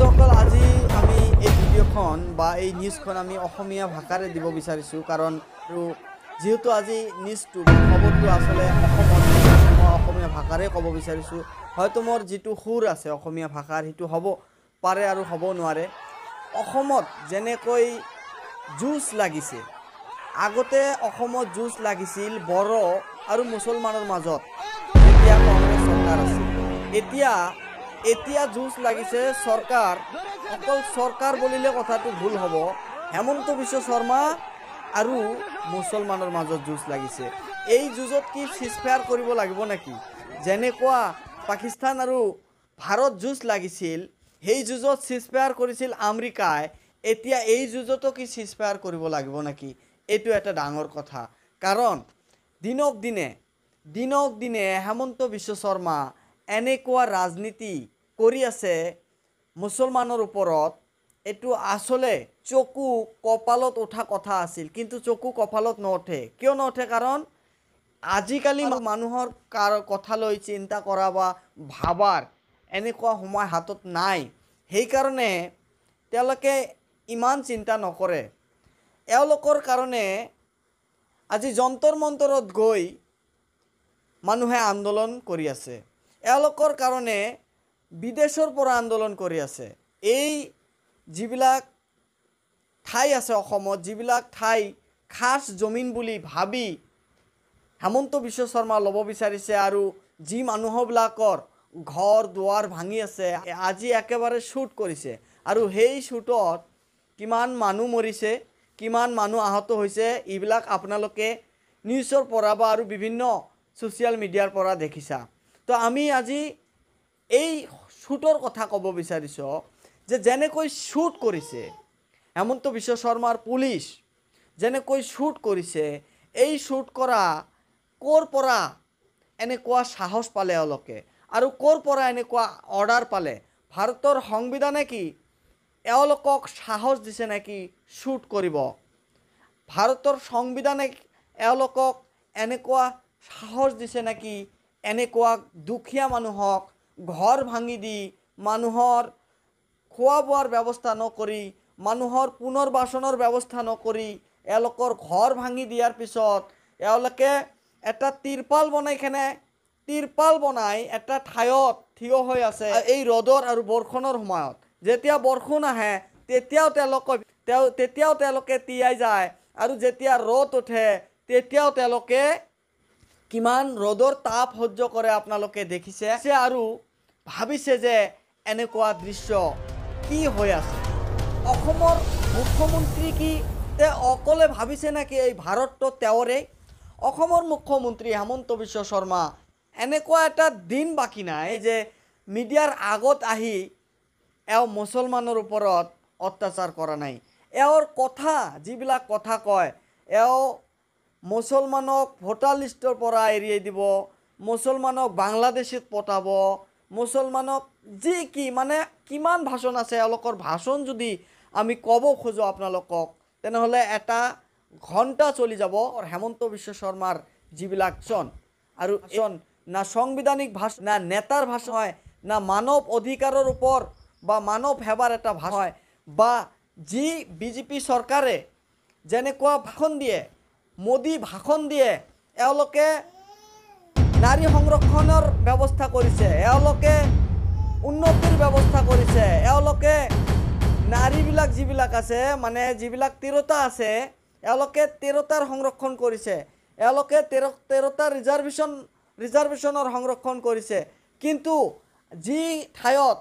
বন্ধুসকল আজি আমি এই ভিডিঅ'খন বা এই নিউজখন আমি অসমীয়া ভাষাৰে দিব বিচাৰিছোঁ কাৰণ যেহেতু আজি নিউজটো খবৰটো আসলে অসমীয়া ভাষাৰে ক'ব বিচাৰিছোঁ হয়তো মোৰ যিটো সুৰ আছে অসমীয়া ভাষাৰ সেইটো হ'ব পাৰে আৰু হ'ব নোৱাৰে অসমত যেনেকৈ জুচ লাগিছে আগতে অসমত জুচ লাগিছিল বড়ো আৰু মুছলমানৰ মাজত যেতিয়া কংগ্ৰেছ চৰকাৰ আছিল এতিয়া জুচ লাগিছে সৰকাৰ অকল সৰকাৰ বলিলে কথাটো ভুল হব হেমন্ত বিশ্ব শৰ্মা আৰু মুছলমানৰ মাজত জুচ লাগিছে এই জুজত কি সিজফায়াৰ কৰিব লাগিব নেকি যেনেকুৱা পাকিস্তান আৰু ভাৰত জুচ লাগিছিল সেই জুজত সিজফায়াৰ কৰিছিল আমেৰিকাই এতিয়া এই জুজতো কি সিজফায়াৰ কৰিব লাগিব নেকি এটো এটা ডাঙৰ কথা কাৰণ দিনক দিনে হেমন্ত বিশ্ব শৰ্মা এনেকুৱা ৰাজনীতি কৰি আছে মুছলমানৰ ওপৰত এটো আসলে চকু কপালত উঠা কথা আছিল কিন্তু চকু কপালত নউঠে কিয় নউঠে কাৰণ আজিকালি মানুহৰ কথা লৈ চিন্তা কৰা বা ভাবাৰ এনেকুৱা সময় হাতত নাই সেই কাৰণে তেওঁলোকে ইমান চিন্তা নকৰে এওঁলোকৰ কাৰণে আজি যন্তৰ মন্তৰত গৈ মানুহে আন্দোলন কৰি আছে এওঁলোকৰ কাৰণে বিদেশৰ পৰা আন্দোলন কৰি আছে এই যিবিলাক ঠাই আছে অসমত যিবিলাক ঠাই খাস জমিন বুলি ভাবি হেমন্ত বিশ্ব শৰ্মা ল'ব বিচাৰিছে আৰু যি মানুহবিলাকৰ ঘৰ দুৱাৰ ভাঙি আছে আজি একেবাৰে শুট কৰিছে আৰু সেই শুটত কিমান মানুহ মৰিছে কিমান মানুহ আহত হৈছে এইবিলাক আপোনালোকে নিউজৰ পৰা বা আৰু বিভিন্ন সোশ্যাল মিডিয়াৰ পৰা দেখিছা তো আমি আজি এই শুটৰ কথা ক'ব বিচাৰিছো যে যেনেকৈ শুট কৰিছে হেমন্ত বিশ্ব শৰ্মাৰ পুলিশ যেনেকৈ শুট কৰিছে এই শুট কৰা কোৰ পৰা এনেকুৱা সাহস পালে এওঁলোকে আৰু কোৰ পৰা এনেকুৱা অৰ্ডাৰ পালে ভাৰতৰ সংবিধানে কি এওঁলোকক সাহস দিছে নেকি শুট কৰিব ভাৰতৰ সংবিধানে এওঁলোকক এনেকুৱা সাহস দিছে নেকি এনেকুৱা দুখীয়া মানুহক ঘৰ ভাঙি দি মানুহৰ খোৱা বোৱাৰ ব্যৱস্থা নকৰি মানুহৰ পুনৰ্বাসনৰ ব্যৱস্থা নকৰি এওঁলোকৰ ঘৰ ভাঙি দিয়াৰ পিছত এওঁলোকে এটা তিৰপাল বনাই এটা ঠাইত থিয় হৈ আছে এই ৰ'দৰ আৰু বৰষুণৰ সময়ত যেতিয়া বৰষুণ আহে তেতিয়াও তেওঁলোকে তিয়াই যায় আৰু যেতিয়া ৰ'দ উঠে তেতিয়াও তেওঁলোকে কিমান ৰ'দৰ তাপ সহ্য কৰে আপোনালোকে দেখিছে আৰু ভাবিছে যে এনেকুৱা দৃশ্য কি হৈ আছে অসমৰ মুখ্যমন্ত্ৰী কি তে অকলে ভাবিছে নাকি এই ভাৰতটো তেওঁৰে অসমৰ মুখ্যমন্ত্ৰী হেমন্ত বিশ্ব শৰ্মা এনেকুৱা এটা দিন বাকি নাই যে মিডিয়াৰ আগত আহি এও মুছলমানৰ ওপৰত অত্যাচাৰ কৰা নাই এওৰ কথা যিবিলাক কথা কয় এও মুছলমানক ভোটাৰ লিষ্টৰ পৰা এৰিয়াই দিব মুছলমানক বাংলাদেশত পঠাব মুছলমানক যি কি মানে কিমান ভাষণ আছে এওঁলোকৰ ভাষণ যদি আমি ক'ব খোজো আপোনালোকক তেনেহ'লে এটা ঘণ্টা চলি যাব হেমন্ত বিশ্ব শৰ্মাৰ যিবিলাক চন আৰু না সাংবিধানিক ভাষণ না নেতাৰ ভাষণ হয় না মানৱ অধিকাৰৰ ওপৰত বা মানৱ সেৱাৰ এটা ভাষণ হয় বা যি বিজেপি চৰকাৰে যেনেকুৱা ভাষণ দিয়ে মোদী ভাষণ দিয়ে এওঁলোকে নাৰী সংৰক্ষণৰ ব্যৱস্থা কৰিছে এওঁলোকে উন্নতিৰ ব্যৱস্থা কৰিছে এওঁলোকে নাৰীবিলাক যিবিলাক আছে মানে যিবিলাক তিৰোতা আছে এওঁলোকে তিৰোতাৰ সংৰক্ষণ কৰিছে এওঁলোকে তিৰোতাৰ ৰিজাৰ্ভেশ্যনৰ সংৰক্ষণ কৰিছে কিন্তু যি ঠাইত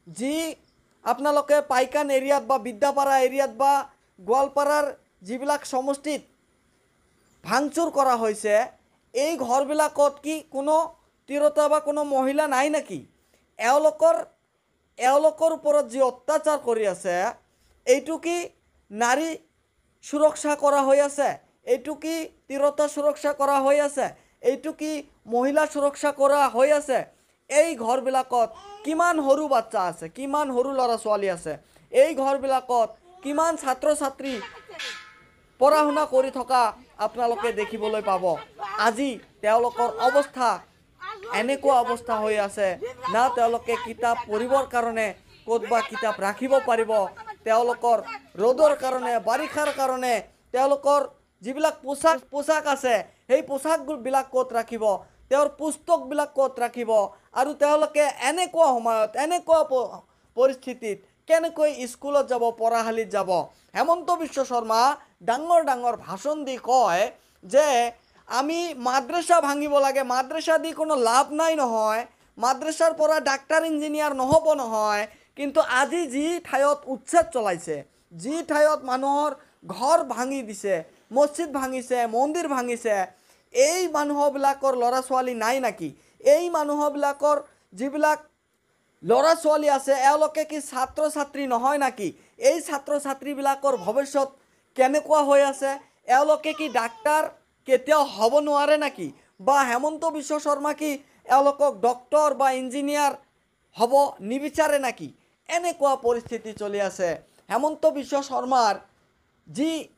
যি আপোনালোকে পাইকান এৰিয়াত বা বিদ্যাপাৰা এৰিয়াত বা গোৱালপাৰাৰ যিবিলাক সমষ্টিত ভাঙচুৰ কৰা হৈছে এই ঘৰবিলাকত কি কোনো তিৰোতা বা কোনো মহিলা নাই নেকি এওঁলোকৰ ওপৰত যি অত্যাচাৰ কৰি আছে এইটো কি নাৰী সুৰক্ষা কৰা হৈ আছে এইটো কি তিৰোতা সুৰক্ষা কৰা হৈ আছে এইটো কি মহিলা সুৰক্ষা কৰা হৈ আছে এই ঘৰবিলাকত কিমান সৰু বাচ্চা আছে কিমান সৰু ল'ৰা ছোৱালী আছে এই ঘৰবিলাকত কিমান ছাত্ৰ ছাত্ৰী পঢ়া শুনা কৰি থকা আপোনালোকে দেখিবলৈ পাব আজি তেওঁলোকৰ অৱস্থা এনেকুৱা অৱস্থা হৈ আছে না তেওঁলোকে কিতাপ পঢ়িবৰ কাৰণে ক'তবা কিতাপ ৰাখিব পাৰিব তেওঁলোকৰ ৰ'দৰ কাৰণে বাৰিষাৰ কাৰণে তেওঁলোকৰ যিবিলাক পোছাক আছে সেই পোছাকবিলাক ক'ত ৰাখিব তেওঁৰ পুস্তকবিলাক ক'ত ৰাখিব আৰু তেওঁলোকে এনেকুৱা সময়ত এনেকুৱা পৰিস্থিতিত কেনেকৈ স্কুলত যাব পঢ়াশালীত যাব হেমন্ত বিশ্ব শৰ্মা ডাঙৰ ডাঙৰ ভাষণ দি কয় যে আমি মাদ্ৰাছা ভাঙিব লাগে মাদ্ৰাছা দি কোনো লাভ নাই নহয় মাদ্ৰাছাৰ পৰা ডাক্তাৰ ইঞ্জিনিয়াৰ নহ'ব নহয় কিন্তু আজি যি ঠাইত উচ্ছেদ চলাইছে যি ঠাইত মানুহৰ ঘৰ ভাঙি দিছে মছজিদ ভাঙিছে মন্দিৰ ভাঙিছে এই মানুহবিলাকৰ ল'ৰা ছোৱালী নাই নাকি এই মানুহবিলাকৰ যিবিলাক ল'ৰা ছোৱালী আছে এওঁলোকে কি ছাত্ৰ ছাত্ৰী নহয় নাকি এই ছাত্ৰ ছাত্ৰীবিলাকৰ ভৱিষ্যত কেনেকুৱা হৈ আছে এওঁলোকে কি ডাক্তাৰ কেতিয়াও হ'ব নোৱাৰে নাকি বা হেমন্ত বিশ্ব শৰ্মা কি এওঁলোকক ডক্টৰ বা ইঞ্জিনিয়াৰ হ'ব নিবিচাৰে নাকি এনেকুৱা পৰিস্থিতি চলি আছে হেমন্ত বিশ্ব শৰ্মাৰ যি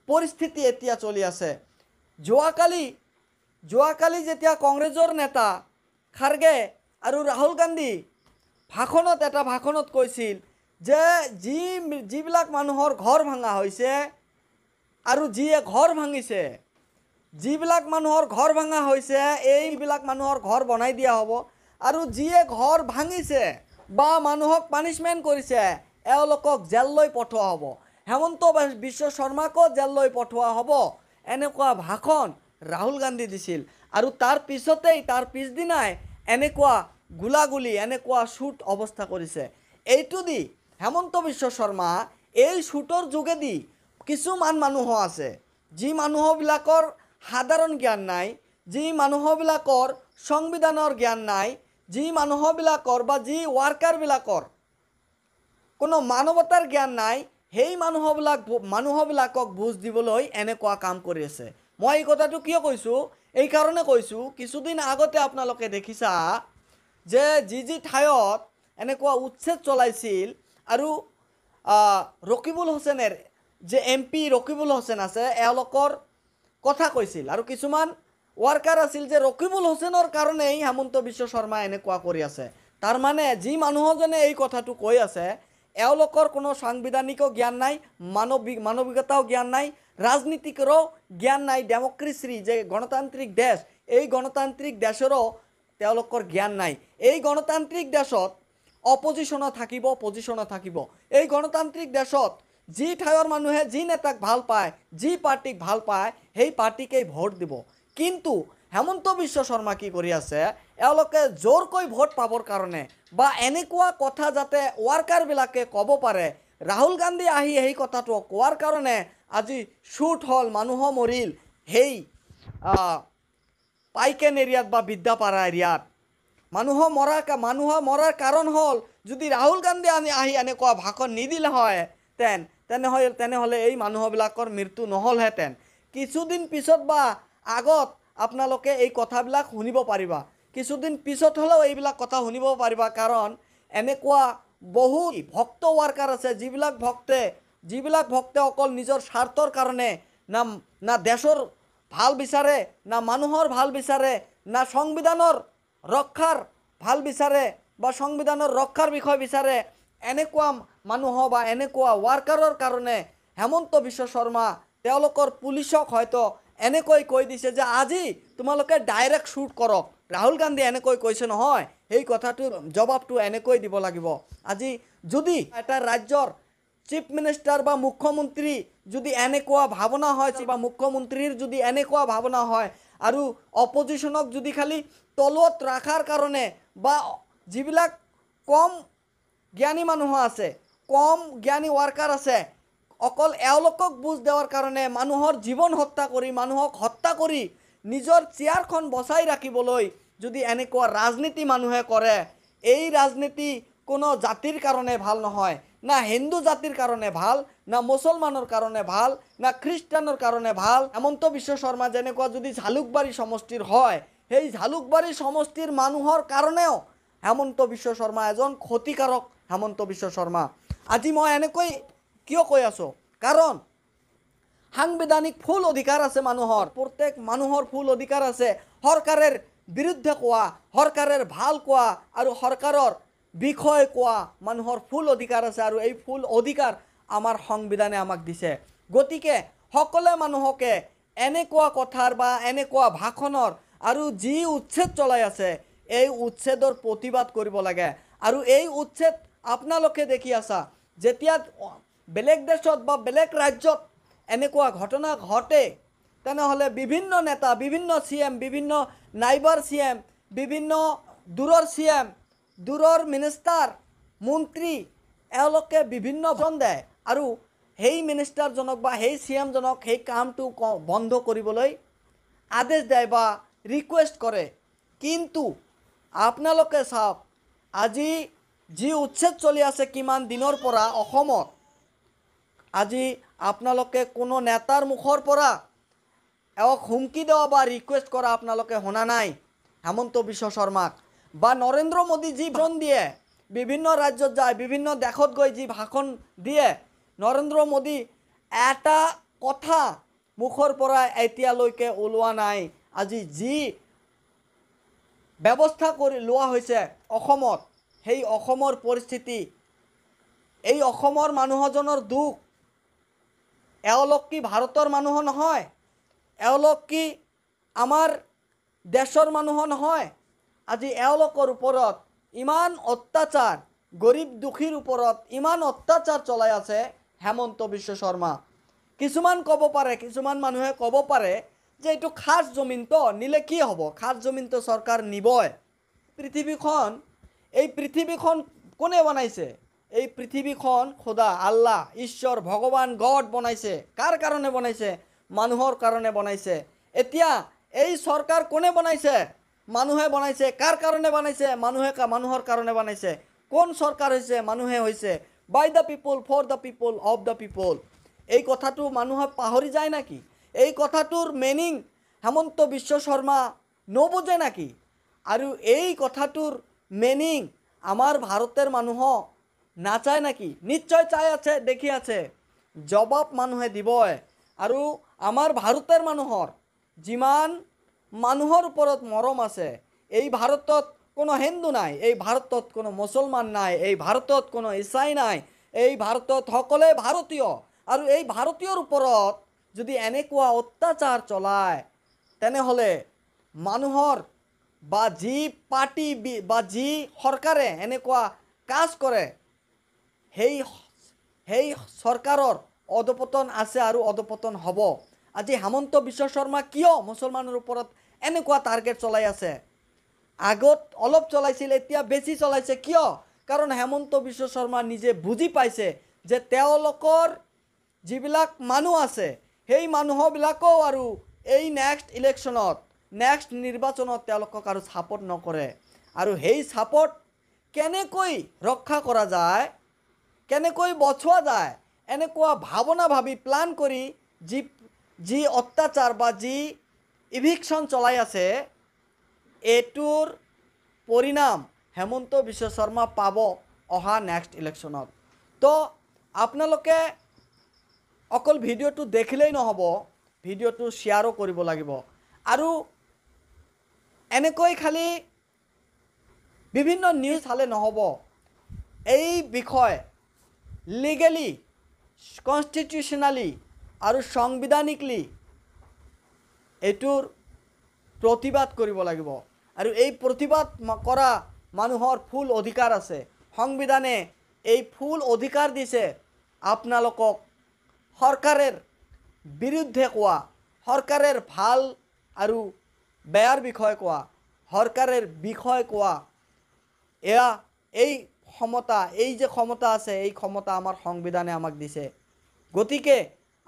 পৰিস্থিতি এতিয়া চলি আছে যোৱাকালি যেতিয়া কংগ্ৰেছৰ নেতা খাৰ্গে আৰু ৰাহুল গান্ধী ভাষণত কৈছিল যে যিবিলাক মানুহৰ ঘৰ ভাঙা হৈছে আৰু যিয়ে ঘৰ ভাঙিছে যিবিলাক মানুহৰ ঘৰ ভাঙা হৈছে এইবিলাক মানুহৰ ঘৰ বনাই দিয়া হ'ব আৰু যিয়ে ঘৰ ভাঙিছে বা মানুহক পানিশমেণ্ট কৰিছে এওঁলোকক জেললৈ পঠোৱা হ'ব হেমন্ত বিশ্ব শৰ্মাকো জেললৈ পঠোৱা হ'ব এনেকুৱা ভাষণ ৰাহুল গান্ধী দিছিল আৰু তাৰ পিছদিনাই এনেকুৱা গোলাগুলি এনেকুৱা শ্বুট অৱস্থা কৰিছে এইটো দি হেমন্ত বিশ্ব শৰ্মা এই শ্বুটৰ যোগেদি কিছুমান মানুহ আছে যি মানুহবিলাকৰ সাধাৰণ জ্ঞান নাই যি মানুহবিলাকৰ সংবিধানৰ জ্ঞান নাই যি মানুহবিলাকৰ বা যি ৱাৰ্কাৰবিলাকৰ কোনো মানৱতাৰ জ্ঞান নাই সেই মানুহবিলাকক বুজ দিবলৈ এনেকুৱা কাম কৰি আছে মই এই কথাটো কিয় কৈছোঁ এই কাৰণে কৈছোঁ কিছুদিন আগতে আপোনালোকে দেখিছা যে যি ঠাইত এনেকুৱা উচ্ছেদ চলাইছিল আৰু ৰকিবুল হুছেইনৰ যে MP ৰকিবুল হুছেইন আছে এওঁলোকৰ কথা কৈছিল আৰু কিছুমান ৱাৰ্কাৰ আছিল যে ৰকিবুল হুছেইনৰ কাৰণেই হেমন্ত বিশ্ব শৰ্মা এনেকুৱা কৰি আছে তাৰ মানে যি মানুহজনে এই কথাটো কৈ আছে এওঁলোকৰ কোনো সাংবিধানিকো জ্ঞান নাই মানৱিকতাও জ্ঞান নাই ৰাজনীতিকৰো জ্ঞান নাই ডেমক্ৰেচি যে গণতান্ত্ৰিক দেশ এই গণতান্ত্ৰিক দেশৰো তেওঁলোকৰ জ্ঞান নাই এই গণতান্ত্ৰিক দেশত অপজিশ্যন থাকিব এই গণতান্ত্ৰিক দেশত যি ঠাইৰ মানুহে যি নেতাক ভাল পায় যি পাৰ্টিক ভাল পায় সেই পাৰ্টিকেই ভোট দিব কিন্তু হেমন্ত বিশ্ব শৰ্মা কি কৰি আছে এওঁলোকে জোৰকৈ ভোট পাবৰ কাৰণে বা এনেকুৱা কথা যাতে ৱাৰ্কাৰবিলাকে ক'ব পাৰে ৰাহুল গান্ধী আহি এই কথাটো কোৱাৰ কাৰণে আজি শ্বুট হ'ল মানুহ মৰিল সেই পাইকেন এৰিয়াত বা বিদ্যাপাৰা এৰিয়াত মানুহ মৰাৰ কাৰণ হ'ল যদি ৰাহুল গান্ধী আহি এনেকুৱা ভাষণ নিদিলে হয় তেনেহ'লে এই মানুহবিলাকৰ মৃত্যু নহ'লহেঁতেন কিছুদিন পিছত বা আগত আপোনালোকে এই কথাবিলাক শুনিব পাৰিবা কিছুদিন পিছত হ'লেও এইবিলাক কথা শুনিব পাৰিবা কাৰণ এনেকুৱা বহুত ভক্ত ৱাৰ্কাৰ আছে যিবিলাক ভক্তে অকল নিজৰ স্বাৰ্থৰ কাৰণে না দেশৰ ভাল বিচাৰে না মানুহৰ ভাল বিচাৰে না সংবিধানৰ ৰক্ষাৰ ভাল বিচাৰে বা সংবিধানৰ ৰক্ষাৰ বিষয় বিচাৰে এনেকুৱা মানুহ বা এনেকুৱা ৱাৰ্কাৰৰ কাৰণে হেমন্ত বিশ্ব শৰ্মা তেওঁলোকৰ পুলিচক হয়তো এনেকৈ কৈ দিছে যে আজি তোমালোকে ডাইৰেক্ট শ্বুট কৰক ৰাহুল গান্ধী এনেকৈ কৈছে নহয় এই কথাটোৰ জবাবটো এনেকৈ দিব লাগিব আজি যদি এটা ৰাজ্যৰ চিফ মিনিষ্টাৰ বা মুখ্যমন্ত্ৰী যদি এনেকুৱা ভাৱনা হয় বা মুখ্যমন্ত্ৰীৰ যদি এনেকুৱা ভাৱনা হয় আৰু অপজিশ্যনক যদি খালি তলত ৰাখাৰ কাৰণে বা যিবিলাক কম জ্ঞানী মানুহ আছে কম জ্ঞানী ৱাৰ্কাৰ আছে অকল এওঁলোকক বুজ দেওয়াৰ কাৰণে মানুহৰ জীৱন মানুহক হত্যা কৰি নিজৰ চেয়াৰখন বচাই ৰাখিবলৈ যদি এনেকুৱা ৰাজনীতি মানুহে কৰে এই ৰাজনীতি কোনো জাতিৰ কাৰণে ভাল নহয় না হিন্দু জাতিৰ কাৰণে ভাল না মুছলমানৰ কাৰণে ভাল না খ্ৰীষ্টানৰ কাৰণে ভাল হেমন্ত বিশ্ব শৰ্মা যেনেকুৱা যদি ঝালুকবাৰী সমষ্টিৰ হয় সেই ঝালুকবাৰী সমষ্টিৰ মানুহৰ কাৰণেও হেমন্ত বিশ্ব শৰ্মা এজন ক্ষতিকাৰক হেমন্ত বিশ্ব শৰ্মা আজি মই এনেকৈ কিয় কৈ আছোঁ কাৰণ সাংবিধানিক ফুল অধিকাৰ আছে মানুহৰ প্ৰত্যেক মানুহৰ ফুল অধিকাৰ আছে চৰকাৰৰ বিৰুদ্ধে কোৱা চৰকাৰৰ ভাল কোৱা আৰু চৰকাৰৰ বিষয় কোৱা মানুহৰ ফুল অধিকাৰ আছে আৰু এই ফুল অধিকাৰ আমাৰ সংবিধানে আমাক দিছে গতিকে সকলো মানুহকে এনেকুৱা কথাৰ বা এনেকুৱা ভাষণৰ আৰু যি উচ্ছেদ চলাই আছে এই উচ্ছেদৰ প্ৰতিবাদ কৰিব লাগে আৰু এই উচ্ছেদ আপোনালোকে দেখি আছা যেতিয়া বেলেগ দেশত বা বেলেগ ৰাজ্যত এনেকুৱা ঘটনা ঘটে তেনেহ'লে বিভিন্ন নেতা বিভিন্ন CM বিভিন্ন নাইবাৰ CM বিভিন্ন দূৰৰ CM দূৰৰ মিনিষ্টাৰ মন্ত্ৰী এওঁলোকে বিভিন্ন ভাষণ দেয় আৰু সেই মিনিষ্টাৰজনক বা সেই CM জনক সেই কামটো বন্ধ কৰিবলৈ আদেশ দেয় বা ৰিকুৱেষ্ট কৰে কিন্তু আপোনালোকে চাওক আজি যি উচ্ছেদ চলি আছে কিমান দিনৰ পৰা অসমত আজি আপোনালোকে কোনো নেতাৰ মুখৰ পৰা এওক হুমকি দেওয়া বা রিকোয়েস্ট করা আপনালোকে শুনা নাই হেমন্ত বিশ্ব শর্মাক বা নরেন্দ্র মোদী যি ভাষণ দিয়ে বিভিন্ন রাজ্যত যায় বিভিন্ন দেশত গৈ যি ভাষণ দিয়ে নরেন্দ্র মোদী এটা কথা মুখৰ পৰা এতিয়ালৈকে ওলোৱা নাই আজি যি ব্যৱস্থা কৰি লোৱা হৈছে অসমত সেই অসমৰ পৰিস্থিতি এই অসমৰ মানুহজনৰ দুখ এওঁলোক কি ভাৰতৰ মানুহ নহয় এওঁলোক কি আমাৰ দেশৰ মানুহ নহয় আজি এওঁলোকৰ ওপৰত ইমান অত্যাচাৰ গৰীব দুখীৰ ওপৰত ইমান অত্যাচাৰ চলাই আছে হেমন্ত বিশ্ব শৰ্মা কিছুমান ক'ব পাৰে কিছুমান মানুহে ক'ব পাৰে যে এইটো খাস জমিন তো নিলে কি হ'ব খাস জমিন তো চৰকাৰ নিবই পৃথিৱীখন কোনে বনাইছে এই পৃথিৱীখন খোদা আল্লাহ ঈশ্বৰ ভগৱান গড বনাইছে কাৰ কাৰণে বনাইছে মানুহৰ কাৰণে বনাইছে এতিয়া এই চৰকাৰ কোনে বনাইছে মানুহে বনাইছে কাৰ কাৰণে বনাইছে মানুহৰ কাৰণে বনাইছে কোন চৰকাৰ হৈছে মানুহে হৈছে by the people for the people of the people এই কথাটো মানুহে পাহৰি যায় নাকি এই কথাটোৰ মিনিং হেমন্ত বিশ্ব শৰ্মা নবুজে নাকি আৰু এই কথাটোৰ মিনিং আমাৰ ভাৰতৰ মানুহ নাচায় নাকি নিশ্চয় চাই আছে দেখি আছে জবাব মানুহে দিবই আৰু আমাৰ ভাৰতৰ মানুহৰ যিমান মানুহৰ ওপৰত মৰম আছে এই ভাৰতত কোনো হিন্দু নাই এই ভাৰতত কোনো মুছলমান নাই এই ভাৰতত কোনো ইছাই নাই এই ভাৰতত সকলে ভাৰতীয় আৰু এই ভাৰতীয়ৰ ওপৰত যদি এনেকুৱা অত্যাচাৰ চলায় তেনেহ'লে মানুহৰ বা যি পাৰ্টি বা যি সৰকাৰে এনেকুৱা কাজ কৰে সেই চৰকাৰৰ অধপতন আছে আৰু অধপতন হ'ব আজি হেমন্ত বিশ্ব শৰ্মা কিয় মুছলমানৰ ওপৰত এনেকুৱা টাৰ্গেট চলাই আছে আগত অলপ চলাইছিল এতিয়া বেছি চলাইছে কিয় কাৰণ হেমন্ত বিশ্ব শৰ্মা নিজে বুজি পাইছে যে তেওঁলোকৰ যিবিলাক মানুহ আছে সেই মানুহবিলাকও আৰু এই নেক্সট ইলেকশ্যনত নেক্সট নিৰ্বাচনত তেওঁলোকক আৰু ছাপোৰ্ট নকৰে আৰু সেই ছাপোৰ্ট কেনেকৈ ৰক্ষা কৰা যায় কেনেকৈ বচোৱা যায় এনেকুৱা ভাৱনা ভাবি প্লান কৰি যি অত্যাচাৰ বা যি ইভিকশ্যন চলাই আছে এইটোৰ পৰিণাম হেমন্ত বিশ্ব শৰ্মা পাব অহা নেক্সট ইলেকশ্যনত তো আপোনালোকে অকল ভিডিঅ'টো দেখিলেই নহ'ব ভিডিঅ'টো শ্বেয়াৰো কৰিব লাগিব আৰু এনেকৈ খালি বিভিন্ন নিউজ চালে নহ'ব এই বিষয় লিগেলি কনষ্টিটিউশ্যনেলি আৰু সাংবিধানিকলি এইটোৰ প্ৰতিবাদ কৰিব লাগিব আৰু এই প্ৰতিবাদ কৰা মানুহৰ ফুল অধিকাৰ আছে সংবিধানে এই ফুল অধিকাৰ দিছে আপোনালোকক সৰকাৰৰ বিৰুদ্ধে কোৱা সৰকাৰৰ ভাল আৰু বেয়াৰ বিষয়ে কোৱা সৰকাৰৰ বিষয়ে কোৱা এয়া এই ক্ষমতা এই যে ক্ষমতা আছে এই ক্ষমতা আমাৰ সংবিধানে আমাক দিছে গতিকে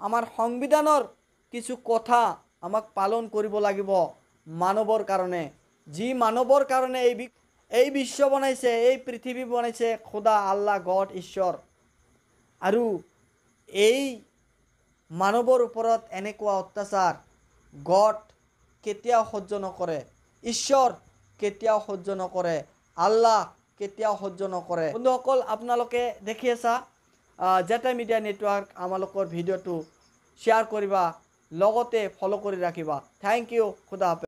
আমাৰ সংবিধানৰ কিছু কথা আমাক পালন কৰিব লাগিব মানৱৰ কাৰণে যি মানৱৰ কাৰণে এই বিশ্ব বনাইছে এই পৃথিৱী বনাইছে খোদা আল্লাহ গড ঈশ্বৰ আৰু এই মানৱৰ ওপৰত এনেকুৱা অত্যাচাৰ গড কেতিয়াও সহ্য নকৰে ঈশ্বৰ কেতিয়াও সহ্য নকৰে আল্লাহ কেতিয়াও সহ্য নকৰে বন্ধুসকল আপোনালোকে দেখি আছা জেটা মিডিয়া নেটৱৰ্ক আমালোকৰ ভিডিঅ'টো শ্বেয়াৰ কৰিবা লগতে ফলো কৰি ৰাখিবা থ্যাংক ইউ খুদা হাফেজ।